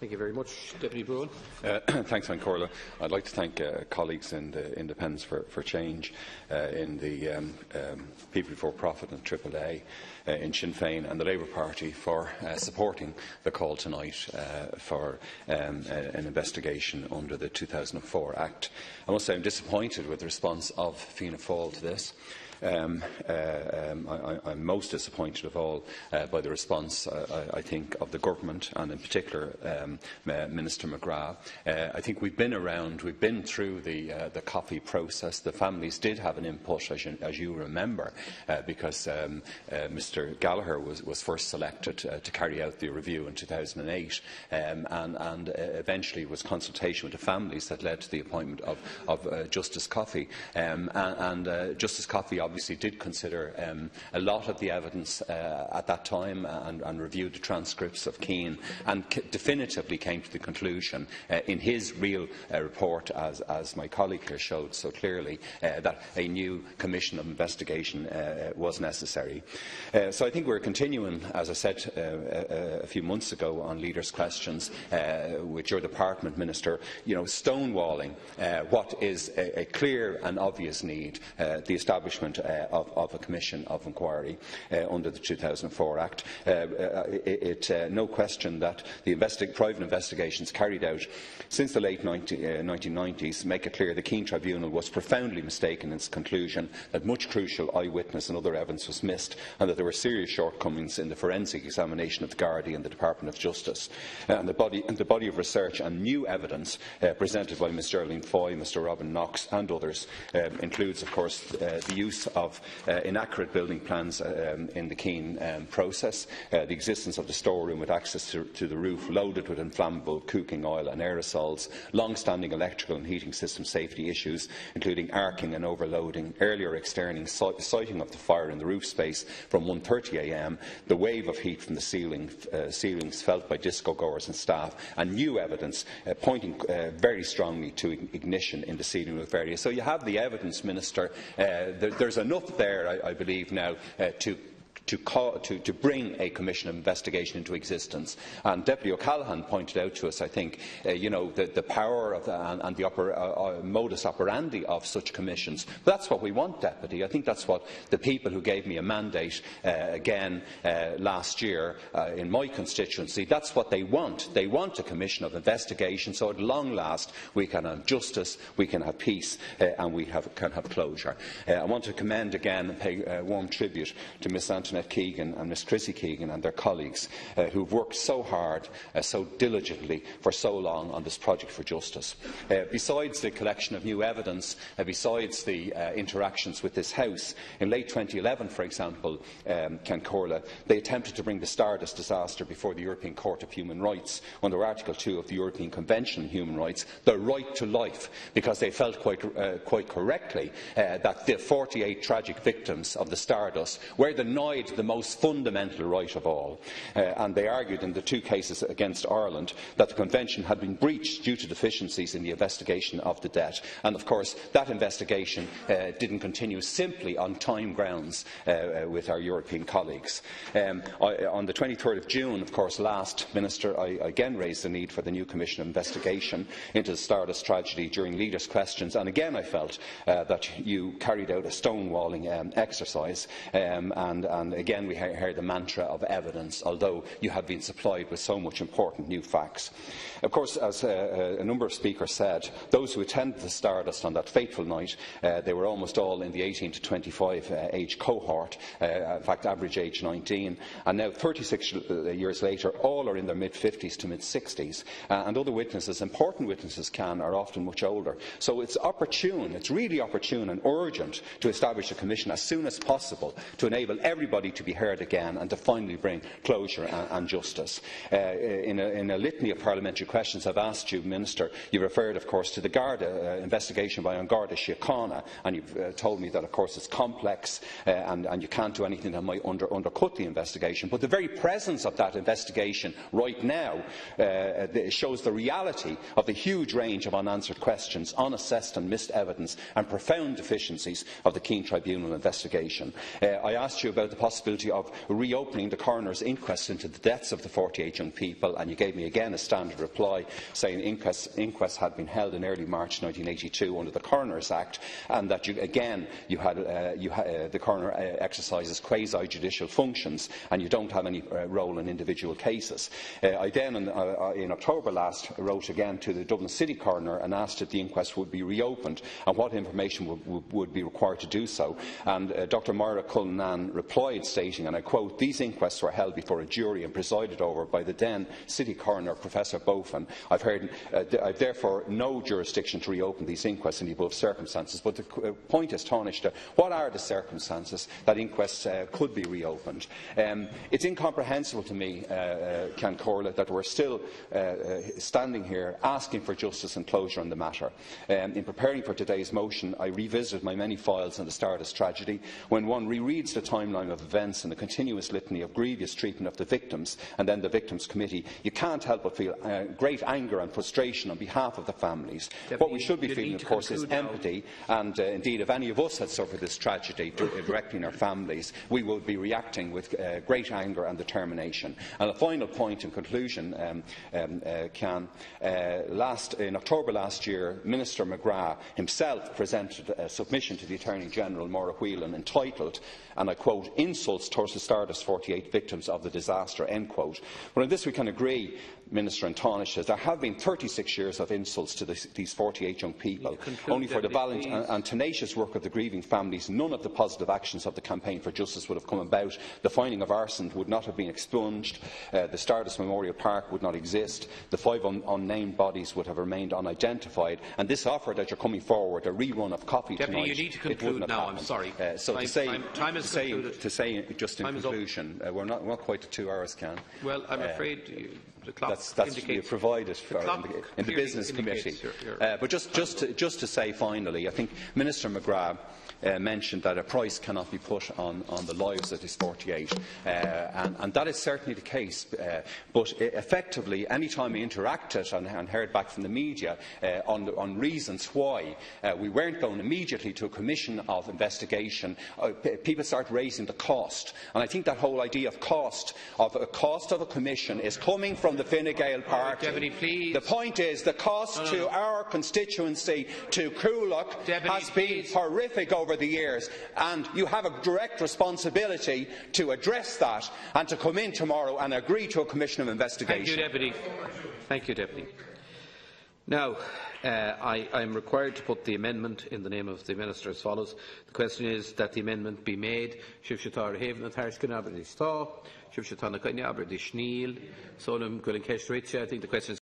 Thank you very much. Deputy Broughan. Thanks, Corla. I'd like to thank colleagues in the Independents for Change, in the People Before Profit and AAA, in Sinn Féin and the Labour Party for supporting the call tonight for an investigation under the 2004 Act. I must say I'm disappointed with the response of Fianna Fáil to this. I'm most disappointed of all by the response, I think, of the government and in particular Minister McGrath. I think we've been through the coffee process. The families did have an input, as you remember, because Mr Gallagher was first selected to carry out the review in 2008, and eventually it was consultation with the families that led to the appointment of Justice Coffey. And Justice Coffey obviously did consider a lot of the evidence at that time and reviewed the transcripts of Keane and definitively came to the conclusion in his real report, as my colleague here showed so clearly, that a new commission of investigation was necessary. So I think we're continuing, as I said a few months ago on Leaders' Questions, with your department, Minister, stonewalling what is a clear and obvious need, the establishment of a commission of inquiry under the 2004 Act. No question that the private investigations carried out since the late 1990s make it clear the Keane Tribunal was profoundly mistaken in its conclusion that much crucial eyewitness and other evidence was missed, and that there were serious shortcomings in the forensic examination of the Gardaí and the Department of Justice. And the body of research and new evidence presented by Ms Geraldine Foy, Mr Robin Knox and others includes, of course, the use of inaccurate building plans in the Keane process, the existence of the storeroom with access to the roof loaded with inflammable cooking oil and aerosols, long-standing electrical and heating system safety issues, including arcing and overloading, earlier external sighting of the fire in the roof space from 1:30 a.m, the wave of heat from the ceilings felt by disco-goers and staff, and new evidence pointing very strongly to ignition in the ceiling roof area. So you have the evidence, Minister. There's enough there, I believe, now to bring a commission of investigation into existence. And Deputy O'Callaghan pointed out to us, I think, the power of and the modus operandi of such commissions. But that's what we want, Deputy. I think that's what the people who gave me a mandate again last year in my constituency, that's what they want. They want a commission of investigation, so at long last we can have justice, we can have peace, and we can have closure. I want to commend again and pay warm tribute to Ms Antoinette Keegan and Ms Chrissy Keegan and their colleagues who have worked so hard, so diligently for so long on this project for justice. Besides the collection of new evidence, besides the interactions with this House, in late 2011, for example, Corla, they attempted to bring the Stardust disaster before the European Court of Human Rights under Article 2 of the European Convention on Human Rights, the right to life, because they felt quite correctly that the 48 tragic victims of the Stardust were denied the most fundamental right of all. And they argued in the two cases against Ireland that the Convention had been breached due to deficiencies in the investigation of the debt. And of course that investigation didn't continue simply on time grounds with our European colleagues. On the 23rd of June, of course, last, Minister, I again raised the need for the new Commission of Investigation into the Stardust tragedy during Leaders' Questions, and again I felt that you carried out a stonewalling exercise, and again we heard the mantra of evidence, although you have been supplied with so much important new facts. Of course, as a number of speakers said, those who attended the Stardust on that fateful night, they were almost all in the 18 to 25 age cohort, in fact average age 19, and now 36 years later all are in their mid-50s to mid-60s, and other witnesses, important witnesses, are often much older. So it's opportune, it's really opportune and urgent to establish a commission as soon as possible to enable everybody to be heard again and to finally bring closure and justice. In a litany of parliamentary questions I've asked you, Minister, you referred, of course, to the Garda investigation by An Garda Síochána, and you've told me that, of course, it's complex and you can't do anything that might undercut the investigation. But the very presence of that investigation right now shows the reality of the huge range of unanswered questions, unassessed and missed evidence and profound deficiencies of the Keane Tribunal investigation. I asked you about the possibility of reopening the coroner's inquest into the deaths of the 48 young people, and you gave me again a standard reply saying inquests had been held in early March 1982 under the Coroner's Act, and that the coroner exercises quasi-judicial functions and you don't have any role in individual cases. I then, in October last, wrote again to the Dublin City Coroner and asked if the inquest would be reopened and what information would be required to do so. And Dr Moira Cullinan replied stating, and I quote, "These inquests were held before a jury and presided over by the then City Coroner, Professor Broughan. I've therefore no jurisdiction to reopen these inquests in the above circumstances." But the point is, Taoiseach, what are the circumstances that inquests could be reopened? It's incomprehensible to me, Ceann Comhairle, that we're still standing here asking for justice and closure on the matter. In preparing for today's motion, I revisited my many files on the Stardust tragedy. When one rereads the timeline of events and the continuous litany of grievous treatment of the victims and then the Victims' Committee, you can't help but feel great anger and frustration on behalf of the families. What we should be feeling, of course, is empathy, and indeed, if any of us had suffered this tragedy directly in our families, we would be reacting with great anger and determination. And a final point in conclusion, in October last year, Minister McGrath himself presented a submission to the Attorney-General, Maura Whelan, entitled, and I quote, "Insults towards the Stardust 48 victims of the disaster," end quote. Well, on this we can agree, Minister and Taoiseach, there have been 36 years of insults to these 48 young people. Only for the valiant and tenacious work of the grieving families, none of the positive actions of the campaign for justice would have come about. The finding of arson would not have been expunged. The Stardust Memorial Park would not exist. The 5 unnamed bodies would have remained unidentified. And this offer that you're coming forward, a rerun of coffee Deputy, tonight, you need to conclude now. I'm sorry. Time is concluded. To say just in conclusion, we're not quite at 2 hours, Can. Well, I'm afraid the clock that's provided for in the Business Committee. But just to say finally, I think Minister McGrath mentioned that a price cannot be put on the lives of these 48, and that is certainly the case. But effectively, any time we interacted and heard back from the media on reasons why we weren't going immediately to a commission of investigation, people start raising the cost. And I think that whole idea of cost of a commission is coming from the Fine Gael party. Deputy, please. The point is the cost to our constituency, to Coolock, has been horrific over the years, and you have a direct responsibility to address that and to come in tomorrow and agree to a commission of investigation. Thank you, Deputy. Thank you, Deputy. Now, I am required to put the amendment in the name of the Minister as follows. The question is that the amendment be made. I think the question is